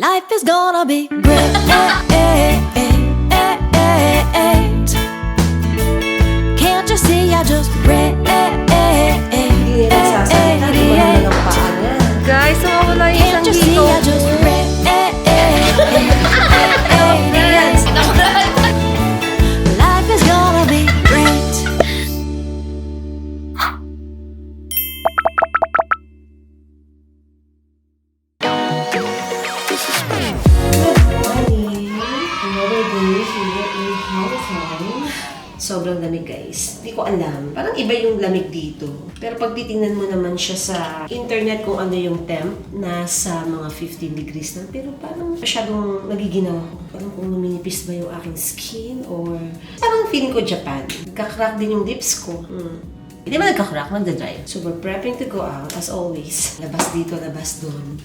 Life is gonna be great. Can't you see I just Hindi nagsasalita, gumano ng paa niya. Guys, mawala yung isang Can't you see dito. I just Life is gonna be great. Another day here in Hong. Sobrang lamig guys. Hindi ko alam. Parang iba yung lamig dito. Pero pag titingnan mo naman siya sa internet kung ano yung temp, nasa mga 15 degrees na. Pero parang masyadong nagiginaw ako. Parang kung numinipis ba yung aking skin or parang feeling ko Japan. Nagka-crack din yung lips ko. Hindi ba nagka-crack? Nagda-dry. So we're prepping to go out as always. Labas dito, labas doon.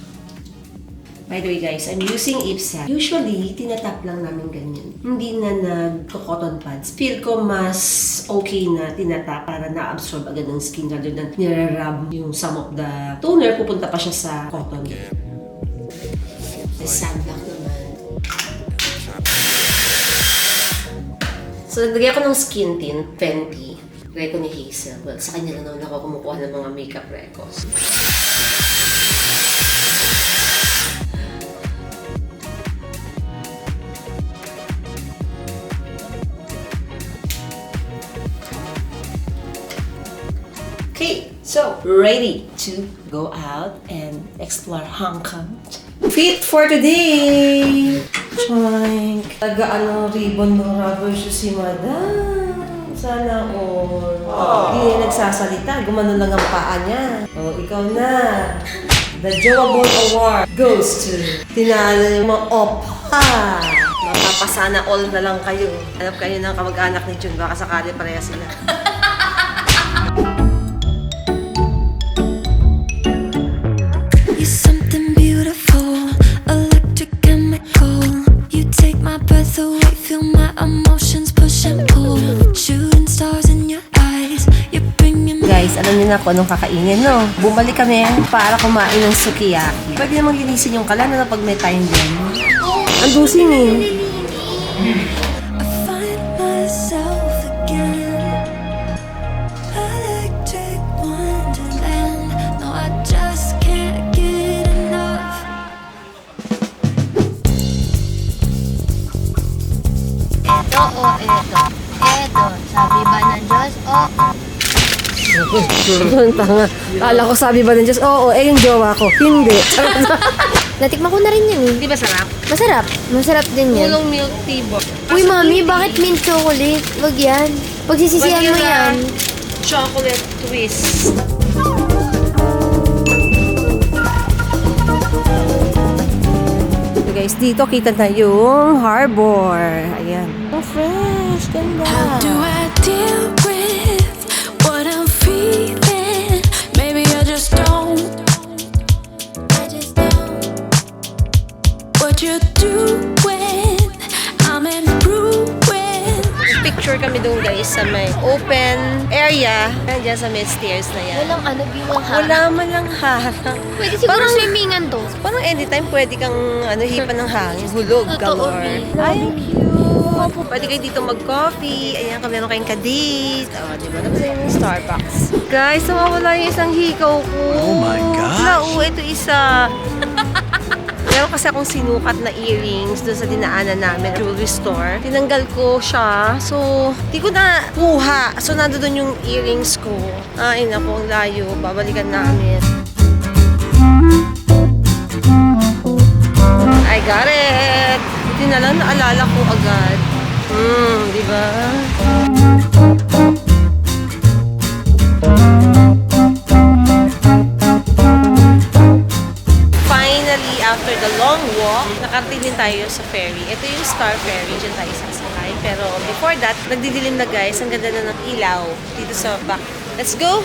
By the way guys, I'm using IPSA. Usually, tinatap lang namin ganyan. Hindi na nagko-cotton pads. Feel ko mas okay na tinatap para na-absorb agad ng skin rather than nire-rub yung some of the toner. Pupunta pa siya sa cotton. May sunblock naman. So, naglagay ako ng skin tint, Fenty. Reco ni Hazel. Well, sa kanya lang naman ako kumukuha ng mga makeup recos. Okay, so ready to go out and explore Hong Kong. Fit for today! Choink! Ribbon ng rubber shoes si Madam. Sana all. Hindi nagsasalita. Gumano lang ang paa niya. Oh, ikaw na. The Jowa Ball Award goes to tinalo yung mga oppa. Mapapasana all na lang kayo. Hanap kayo ng kamag-anak ni Jun. Baka sakali pareha sila. Feel my emotions push and pull. Shooting stars in your eyes. You're bringing me. Guys, alam niyo na kung anong kakainin, no? Bumalik kami para kumain ng sukiyaki. Pwede namang linisin yung kalan na pag may time din. Ang dusing eh. I find myself again. Electric wonderland. No, I just can't get enough. Eto, sabi ba ng Diyos, Ang tanga. Kala ko sabi ba ng Diyos, oo, yung jowa ko. Hindi. Natikman ko na rin yan eh. Di ba sarap? Masarap. Masarap din yan. Pulong milk tea bo. Uy, mami, bakit mint chocolate? Wag yan. Pagsisisihan mo yan. Chocolate twist. So guys, dito kita na yung harbor. Ayan. Oh, fresh. Ganda. How do I deal with what I'm feeling? Maybe I just don't. What you're doing, I'm in ruin. Picture kami doon guys sa may open area. Nandiyan sa may stairs na yan. Walang bilang ha. Wala man lang harang. Pwede siguro Parang- swimmingan to. Parang anytime pwede kang hipan ng hangin. Hulog, Totoo, galore. babe. Ay, ang cute. Pwede kayo dito mag-coffee. Ayan, kami meron kayong kadate. O, diba? Tapos yung Starbucks. Guys, nawawala yung isang hikaw ko. Oh my gosh. Ito isa. Meron kasi akong sinukat na earrings doon sa dinaanan namin, jewelry store. Tinanggal ko siya. So, di ko na kuha. So, nando doon yung earrings ko. Ay, naku, ang layo. Babalikan namin. I got it! Buti na lang naalala ko agad. Di ba? Finally, after the long walk, nakarating din tayo sa ferry. Ito yung Star Ferry. Diyan tayo sasakay. Pero before that, nagdidilim na guys. Ang ganda na ng ilaw dito sa back. Let's go!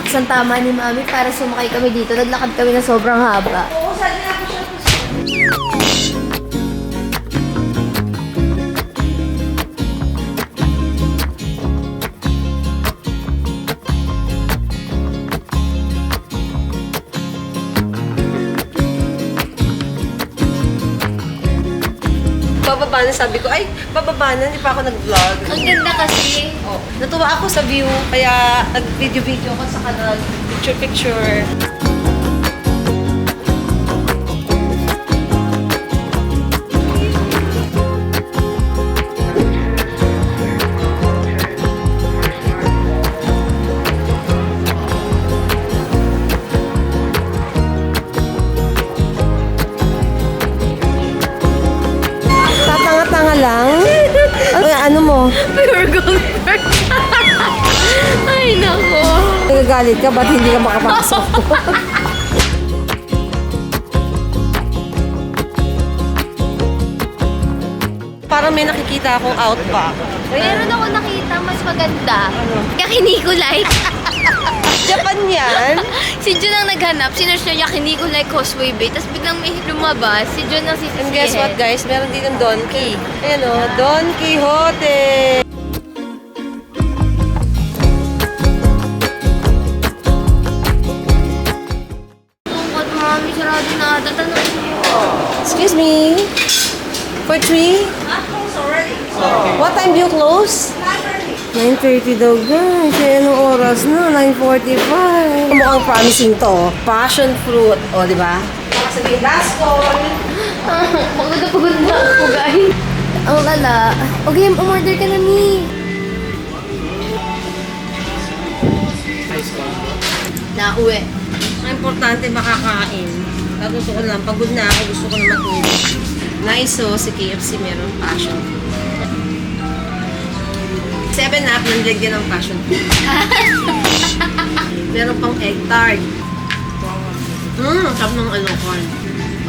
Isang tama ni mami para sumakay kami dito. Naglakad kami na sobrang haba. Oo, saan na ako siya? bababa na. Sabi ko, ay, bababa na. Hindi pa ako nag-vlog. Ang ganda kasi. Oh, natuwa ako sa view. Kaya nag-video-video ako sa kanal. Picture-picture. Tatanga-tanga lang? Ano mo? Pure gold bird. Ay, nako. Nagagalit ka? Ba't hindi ka makapasok? Parang may nakikita akong outback. Meron ako nakita mas maganda. Yakinikulay. Japan yan? Si Jun ang naghanap. Sinerch niya Yakinikulay Causeway Bay. Tapos biglang may lumabas. Si Jun ang sisisihin. And guess what guys? Meron din ng Donkey. Ayan o, Don Quixote! Tungkot, mami. Sarado na ata. Tanong mo. Excuse me? For 3? What time do you close? 9:30 daw guys. Eh, anong oras na? 9:45. Mukhang promising to. Passion fruit. O, di ba? Sabihin, last call. Pagod na ako, guys. Ang lala. Okay, umorder ka na, Mi. Nauwi. Ang importante makakain. Pag gusto ko lang, pagod na ako, gusto ko na matulog. Nice oh, si KFC meron passion fruit. 7-Up, nandiyan ng passion fruit. Meron pang egg tart. Sarap ng corn.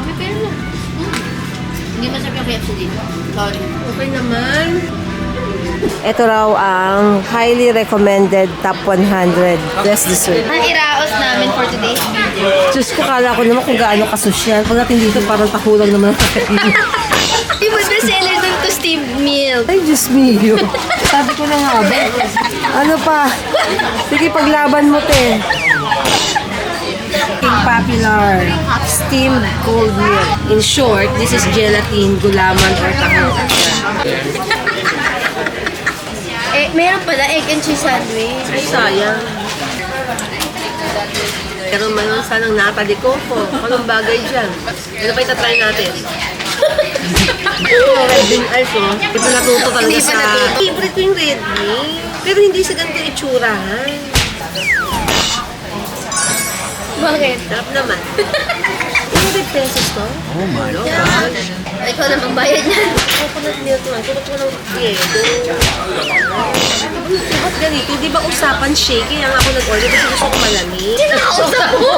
Okay, pero hindi masarap yung KFC dito. Sorry. Okay naman. Ito raw ang highly recommended top 100 best dessert. Ang iraos namin for today's video. Diyos ko, kala ko naman kung gaano kasosyal. Pag natin dito, parang takulang naman. Yung best-seller dun to steamed milk. Ay, Diyos mio. Sabi ko na nga ba? Ano pa? Sige, paglaban mo, te. King popular steamed cold milk. In short, this is gelatin, gulaman, or taho. Eh, meron pala egg and cheese sandwich. Ay, sayang. Pero mayroon sanang nata de coco. Anong bagay dyan? Ano pa itatry natin? Red bean ice, oh. Ito natuto talaga Hindi pa sa... natuto. Favorite ko yung red bean. Pero hindi sa ganito itsura, ha? Bakit? Sarap naman. 100 pesos to? Oh my God. Ikaw na magbayad niyan. Coconut milk naman. Tulog ko ng kiedo. Ba't ganito? Di ba usapan shake? Kaya nga ako nag-order kasi gusto ko malamig. Kinakausap mo.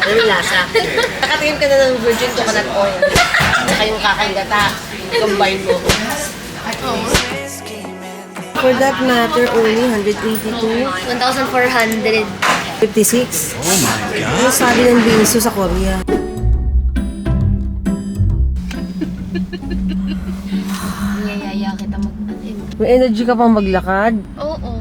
Ano yung lasa? Nakatingin ka na ng virgin coconut oil. Saka yung kakaingata. Combine mo. For that matter, only 182. 1,400. 56. Oh my God. Ano sabi ng binso sa Korea? Niyayaya kita mag-alim. May energy ka pang maglakad? Oo.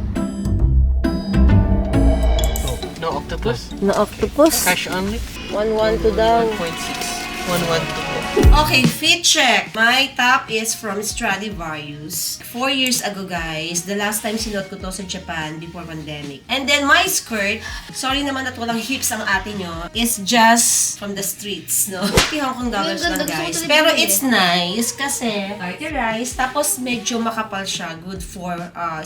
No octopus? Na octopus? Cash only? 112 daw. 1.6. 112. Okay, fit check. My top is from Stradivarius. 4 years ago, guys. The last time sinuot ko to sa Japan before pandemic. And then my skirt, sorry naman at walang hips ang ate nyo, is just from the streets, no? Hong Kong dollars Yung lang, ganda, guys. gusto ko Pero talaga it's nice kasi party-rice. Tapos medyo makapal siya. Good for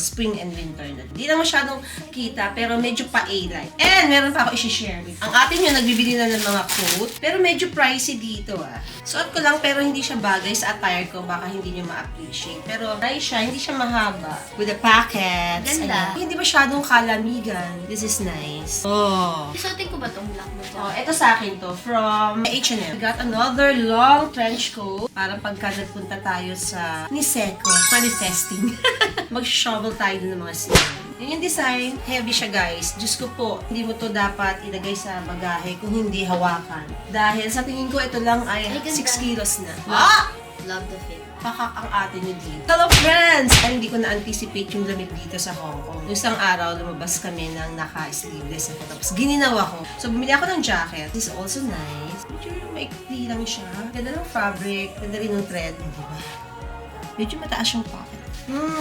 spring and winter na. Hindi na masyadong kita, pero medyo pa-A-like. And meron pa ako isi-share with you. Ang ate nyo, nagbibili na ng mga coat, pero medyo pricey dito, ah. Suot ko lang pero hindi siya bagay sa attire ko. Baka hindi nyo ma-appreciate. Pero nice siya, hindi siya mahaba. With the pockets. Ganda. Ayan. Hindi masyadong kalamigan. This is nice. Oh. Isuotin ko ba itong black mo? Oh, ito sa akin to. From H&M. I got another long trench coat. Parang pagka nagpunta tayo sa Niseko. Manifesting. Mag-shovel tayo dun ng mga snow. Yun yung design. Heavy siya, guys. Diyos ko po, hindi mo to dapat ilagay sa bagahe kung hindi hawakan. Dahil sa tingin ko, ito lang ay Ay, ganda. 6 kilos na. Ah! Love the fit. Pakak ang ate niyo dito. Hello friends! Ay, hindi ko na-anticipate yung lamig dito sa Hong Kong. Yung isang araw, lumabas kami ng naka-sleeveless ako. Tapos gininaw ako. So, bumili ako ng jacket. This is also nice. Medyo maikli lang siya. Ganda ng fabric. Ganda rin ng thread. Diba? Medyo mataas yung pocket.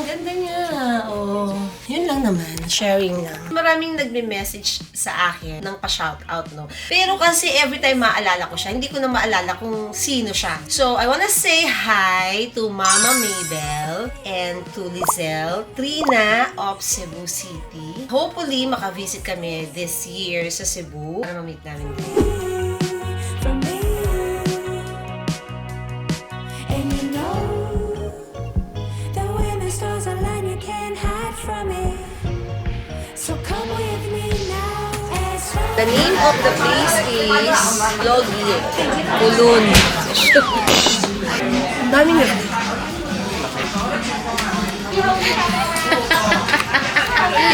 Ganda niya. Oh, yun lang naman. Sharing lang. Maraming nagme-message sa akin ng pa-shoutout, no? Pero kasi every time maalala ko siya, hindi ko na maalala kung sino siya. So, I wanna say hi to Mama Mabel and to Lizelle Trina of Cebu City. Hopefully, makavisit kami this year sa Cebu para ma-meet namin dito. from me. And you know that when the stars align, you can't hide from it. So come with me now. The name of the place is Logi Kulun. Ang dami nga.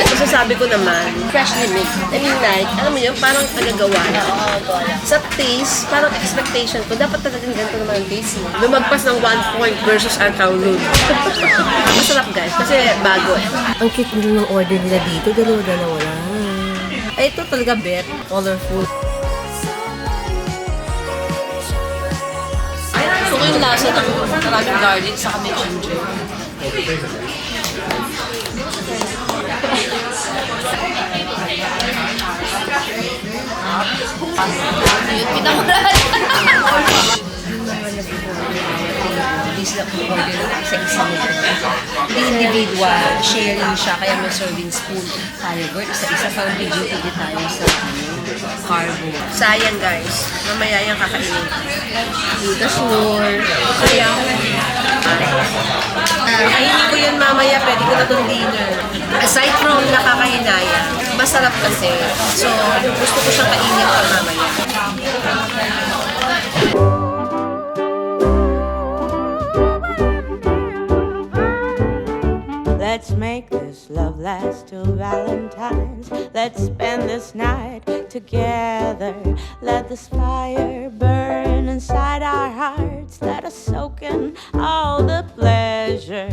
Masasabi ko naman, freshly mixed. I mean like, alam mo yun, parang tagagawa na. Sa taste, parang expectation ko, dapat talagang ganito naman ang taste mo. Lumagpas ng 1 point versus ang Kowloon. Masarap guys, kasi bago eh. Ang cute nyo ng order nila dito, dalawa-dalawa lang. Ay, ito talaga bet, colorful. Gusto ko yung lasa ng maraming garlic sa kami ginger. Hindi sila order sa isa nito. Hindi individual, sharing siya, kaya may serving spoon. Tayo, girl, isa-isa parang video-video tayo sa carbo. Sayang guys, mamaya yung kakainin. Hindi sure. Sayang. Kainin ko yun mamaya, pwede ko na itong dinner. Aside from nakakahinaya, masarap kasi. So, gusto ko siyang kainin pa mamaya. Let's make this love last till Valentine's. Let's spend this night together. Let this fire burn inside our hearts. Let us soak in all the pleasure.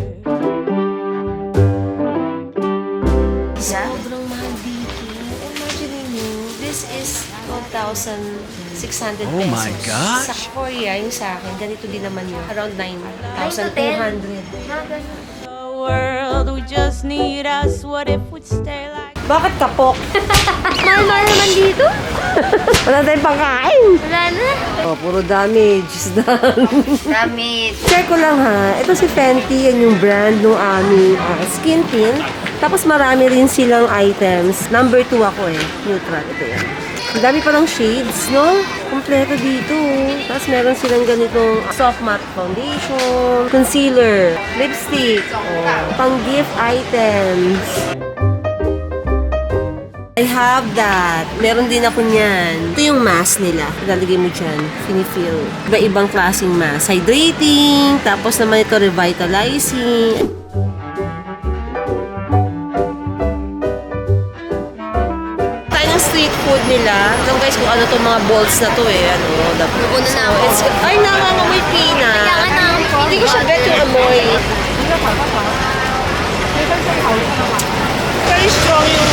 Sobrang mahal dito. Imagine nyo, this is 12,600 pesos. Oh my gosh! Sa Korea, yung sa akin, ganito din naman yun. Around 9,200. The world, we just need us. What if we'd stay like? Bakit kapok? Mahal-mahal naman dito. Wala tayong pangkain. Wala na. Oh, puro damage. Damit. Share ko lang ha. Ito si Fenty, yan yung brand ng aming skin tint. Tapos marami rin silang items. Number 2 ako eh. Neutral. Ito yan. Ang dami pa ng shades, no? Kompleto dito. Tapos meron silang ganitong soft matte foundation, concealer, lipstick, pang gift items. I have that. Meron din ako niyan. Ito yung mask nila. Lalagay mo dyan. Fini-fill. Iba-ibang klaseng mask. Hydrating. Tapos naman ito revitalizing. Tayo ng street food nila. Alam guys kung ano to mga balls na to eh. Ano, dapat. Pupunta na ako. Ay, nangangamoy peanut. Kailangan na ako. Hindi ko siya bet yung amoy. Very strong yung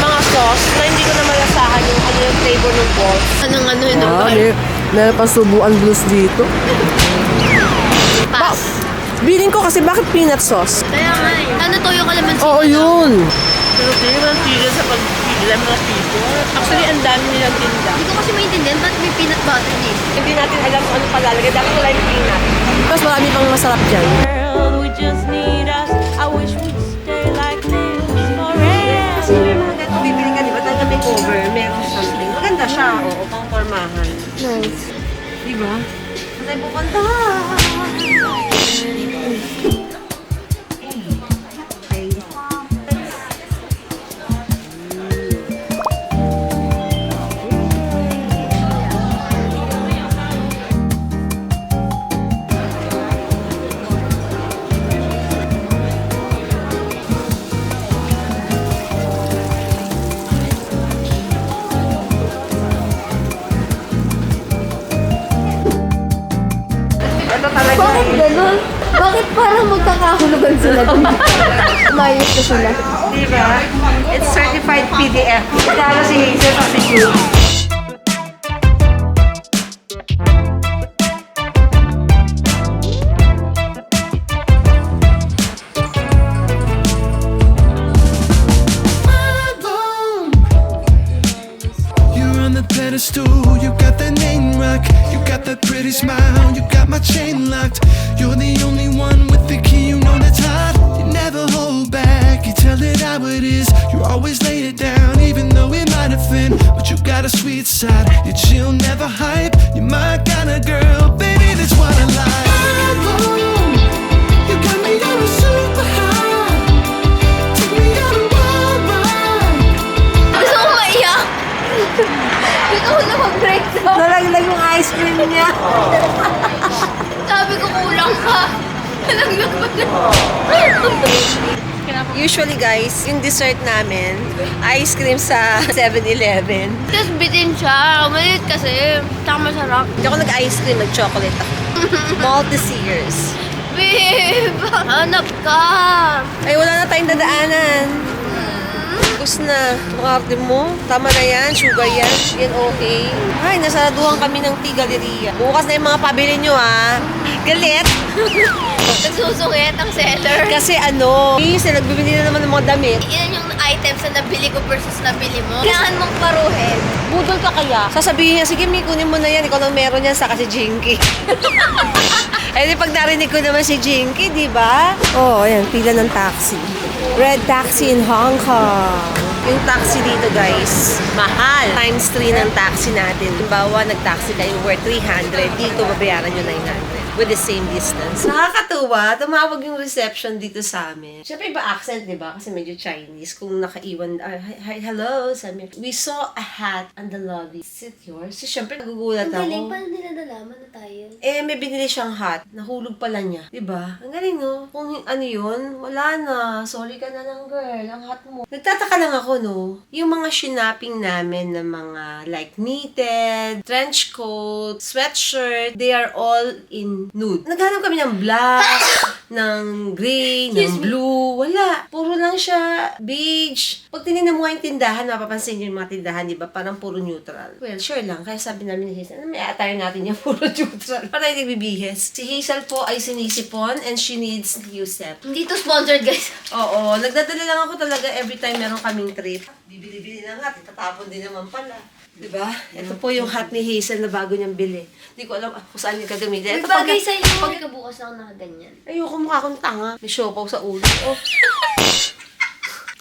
mga sauce na hindi ko na malasahan yung ano yung flavor ng balls. Anong ano yun? Meron pa subuan blues dito. Pass. Biling ko kasi bakit peanut sauce? Kaya nga eh. Ano to yung kalamansi? Oo, yun. Pero hindi naman tigil sa pagpili ng mga tipo. Actually, ang dami nilang tinda. Hindi ko kasi maintindihan ba't may peanut butter eh. Hindi natin alam kung ano palalagay. Dapat wala yung peanut. Tapos marami pang masarap dyan. World, we just need us. I wish we'd stay like this forever. Kasi may mga ganito bibili ka, di ba? Talaga may cover, meron something. Maganda siya, oo, pang formahan. Nice. Di ba? Saan tayo pupunta? Ito talaga. Bakit ganun? Bakit parang magkakahulugan sila dito? Umayos na sila. Diba? It's certified PDF. Lalo si Hazel sa si Julie. You're on the pedestal, you got that name rock, you got that pretty smile, you got my chain locked. You're the only one with the key, you know that's hot. You never hold back, you tell it how it is. You always lay it down, even though it might offend. But you got a sweet side, you chill, never hype. You're my kind of girl, baby, that's what I like. You got me on a super high, take me on a wild ride. Gusto ko maiyak. Gusto ko na mag-breakdown. Nalaglag yung ice cream niya. Sabi ko kulang ka. Nalaglag ba na? Usually guys, yung dessert namin, ice cream sa 7-Eleven. Tapos bitin siya. Maliit kasi. Tsaka masarap. Hindi ako nag-ice cream, nag-chocolate ako. Maltesers. Babe, hanap ka. Ay, wala na tayong dadaanan. Tapos na, makarte mo. Tama na yan, sugar yan. Yan okay. Ay, nasaraduhan kami ng tea galleria. Bukas na yung mga pabili nyo, ha. Galit. Nagsusungit ang seller. Kasi nagbibili na naman ng mga damit. Yan yung items na nabili ko versus nabili mo. Kailangan mong paruhin. Budol ka kaya? Sasabihin niya, sige, May, kunin mo na yan. Ikaw nang meron yan, saka si Jinky. Eh, di pag narinig ko naman si Jinky, di ba? Oo, ayan, pila ng taxi. Red taxi in Hong Kong. Yung taxi dito, guys, mahal. Times 3 ng taxi natin. Halimbawa, nag-taxi kayo worth 300. Dito, babayaran nyo 900. With the same distance. Nakakatuwa. Tumawag yung reception dito sa amin. Siyempre, iba accent, di ba? Kasi medyo Chinese. Kung nakaiwan, hi, hello, sabi niya, we saw a hat on the lobby. Is it yours? So, siyempre, nagugulat Ang galing, ako. paano nila nalaman na tayo? Eh, may binili siyang hat. Nahulog pala niya. Diba? Ang galing, no? Kung ano yun, wala na. Sorry ka na lang, girl. Ang hat mo. Nagtataka lang ako, no? Yung mga shinapping namin na mga like knitted, trench coat, sweatshirt, they are all in nude. Naghanap kami ng black, ng gray, ng blue. Wala. Puro lang siya beige. Pag tinignan mo nga yung tindahan, mapapansin nyo yung mga tindahan, di ba? Parang puro neutral. Well, sure lang. Kaya sabi namin ni Hazel, may attire natin yung puro neutral. Para hindi nagbibihis. Si Hazel po ay sinisipon and she needs new set. Hindi to sponsored, guys. Oo, nagdadala lang ako talaga every time meron kaming trip. Bibili-bili na nga, itatapon din naman pala. Diba? Ito po yung hat ni Hazel na bago niyang bili. Hindi ko alam kung saan niya gagamitin. May Ito pag... bagay sa'yo. Pag bukas na ako nakaganyan. Ayoko mukha akong tanga. May siopaw sa ulo. Oh.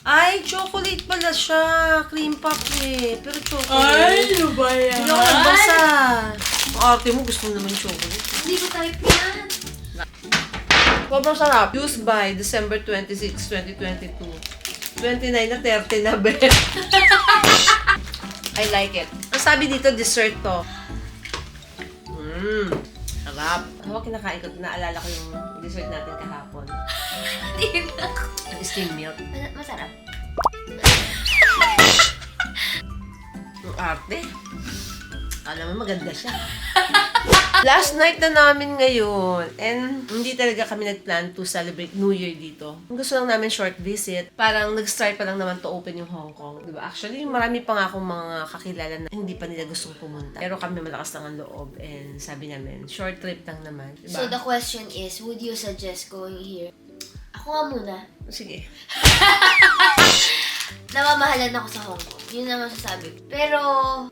Ay, chocolate pala siya. Cream puff eh. Pero chocolate. ano ba yan? Hindi ako nagbasa. Ang arte mo, gusto mo naman chocolate. Hindi ko type yan. Sobrang sarap. Used by December 26, 2022. 29 na 30 na, be. I like it. Ang sabi dito, dessert to. Sarap. Habang kinakain ko, naalala ko yung dessert natin kahapon. Di ba? Yung steamed milk. Masarap. Yung arte. Alam mo, maganda siya. Last night na namin ngayon. And hindi talaga kami nag-plan to celebrate New Year dito. Gusto lang namin short visit. Parang nag-start pa lang naman to open yung Hong Kong. Diba? Actually, marami pa nga akong mga kakilala na hindi pa nila gustong pumunta. Pero kami malakas lang ang loob. And sabi namin, short trip lang naman. Diba? So the question is, would you suggest going here? Ako nga muna. Sige. Namamahalan ako sa Hong Kong. Yun naman masasabi ko. Pero,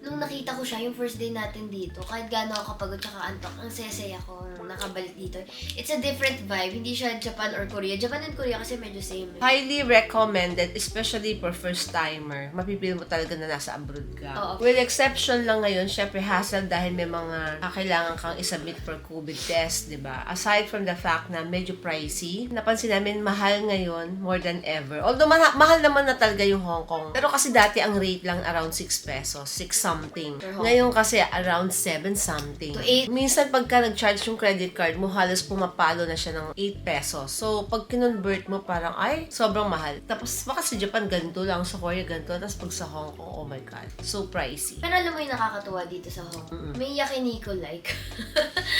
nung nakita ko siya, yung first day natin dito, kahit gaano ako kapagod tsaka antok, ang saya-saya ko nung nakabalik dito. It's a different vibe. Hindi siya Japan or Korea. Japan and Korea kasi medyo same. Highly recommended, especially for first-timer. Mapipil mo talaga na nasa abroad ka. Oo. With exception lang ngayon, syempre hassle dahil may mga kailangan kang isubmit for COVID test, di ba? Aside from the fact na medyo pricey, napansin namin mahal ngayon more than ever. Although mahal naman na talaga yung Hong Kong. Pero kasi dati ang rate lang around 6 pesos, 6 something. Per Hong Ngayon kasi around 7 something. To 8. Minsan pagka nag-charge yung credit card mo, halos pumapalo na siya ng 8 pesos. So, pag kinonvert mo, parang, ay, sobrang mahal. Tapos, baka sa Japan, ganito lang. Sa Korea, ganito. Tapos, pag sa Hong Kong, oh my God. So pricey. Pero alam mo yung nakakatuwa dito sa Hong Kong? May yakiniku-like.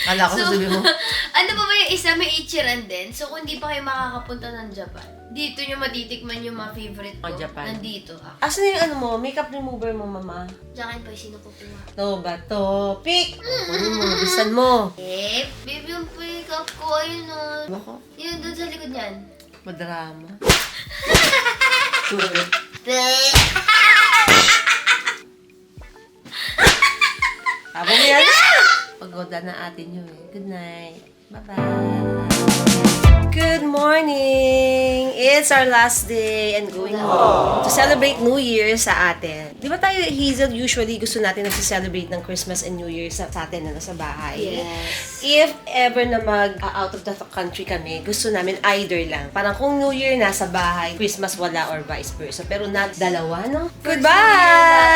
Kala ko sabi mo. Ano pa ba yung isa? May Ichiran din. So, kung di pa kayo makakapunta ng Japan, dito nyo matitikman yung mga favorite ko. Japan. Nandito. Asan na yung ano mo? Makeup remover mo, mama? Diyan pa yung sino kukuha. To ba to? Pick! Kunin mo, bisan mo. Baby, yung pick-up ko. Ayun o. Ako, Yun, doon sa likod niyan. madrama. Tabo mo yan? Pagoda na atin yun eh. Good night. Bye-bye. Good morning! It's our last day and going home to celebrate New Year sa atin. Di ba tayo, Hazel, usually gusto natin nag-celebrate ng Christmas and New Year sa atin na nasa bahay? Yes. If ever na out of the country kami, gusto namin either lang. Parang kung New Year nasa bahay, Christmas wala or vice versa. Pero not dalawa, no? Goodbye!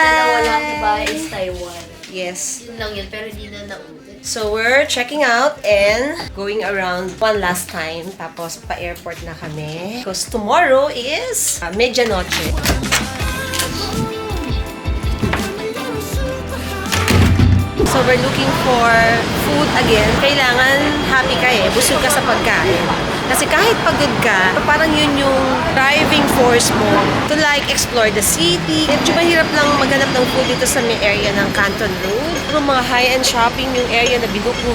Dalawa lang, diba? Is Taiwan. Yes. Yun lang yun, pero di na naulit. So, we're checking out and going around one last time. Tapos, pa-airport na kami. Because tomorrow is medianoche. So, we're looking for food again. Kailangan happy ka eh. Busog ka sa pagkain. Kasi kahit pagod ka, parang yun yung driving force mo to like explore the city. Medyo mahirap lang maghanap ng food dito sa may area ng Canton Road. Pero mga high-end shopping yung area na binook mo.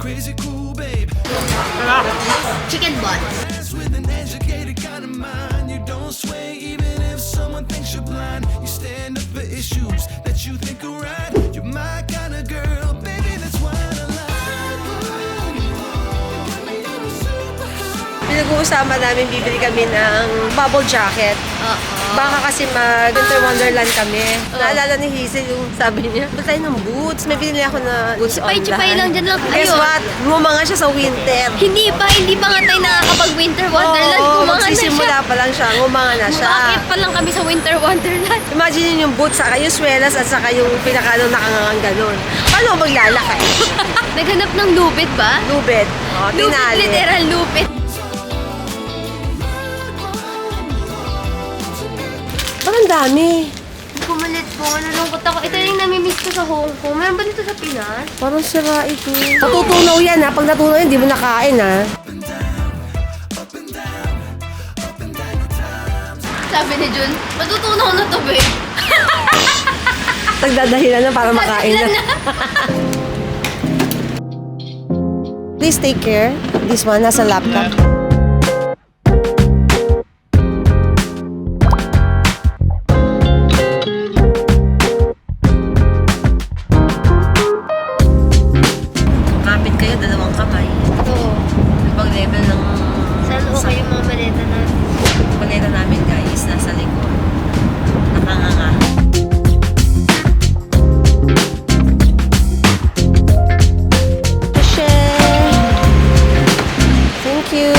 Crazy cool, babe. Chicken buns. With an educated kind of mind, you don't sway even if someone thinks you're blind. You stand up for issues that you think are right. You're my kind of girl, baby, that's why I Pinag-uusama namin, bibili kami ng bubble jacket. Baka kasi mag-Winter Wonderland kami. Naalala ni Hazel yung sabi niya, "Ba't tayo ng boots?" May binili ako na boots Chipay-chipay lang, dyan lang Guess tayo. what? Ngumanga siya sa winter. Hindi pa nga tayo nakakapag-Winter Wonderland. Oo, Kumanga na magsisimula siya. pa lang siya. Ngumanga na siya. Bakit pa lang kami sa Winter Wonderland? Imagine yun yung boots, saka yung swelas, at saka yung pinakano nakangangang ganun. Paano maglalakay? Naghanap ng lupit ba? Lubid. O, Lupit, tinali. literal lupit. Parang dami. Pumalit po, nalungkot ako. Ito yung namimiss ko sa Hong Kong. Meron ba dito sa Pinas? Parang sira ito. Matutunaw yan ha. Pag natunaw yan, di mo nakain ha. Sabi ni Jun, matutunaw na to, babe. Nagdadahilan na para makain na. Please take care. This one, nasa laptop. Kapit kayo, dalawang kamay. Ito. Ibang level ng Saan okay yung mga maleta natin? paleta namin guys, nasa likod. Nakanganga. Thank you.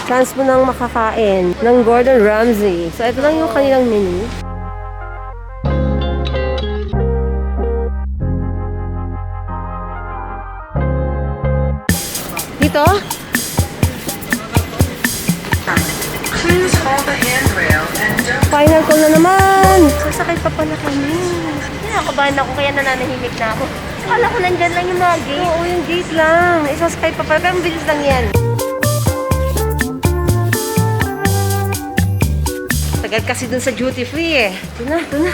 Chance mo nang makakain ng Gordon Ramsay. So, ito lang yung kanilang menu. Dito? Final call na naman! Sasakay pa pala kami. Nakakabahan ako kaya nananahimik na ako. Akala ko nandyan lang yung mga gate. Oo, yung gate lang. Isasakay pa pala. Pero mabilis lang yan. Tagal kasi dun sa duty free eh. Ito na, ito na.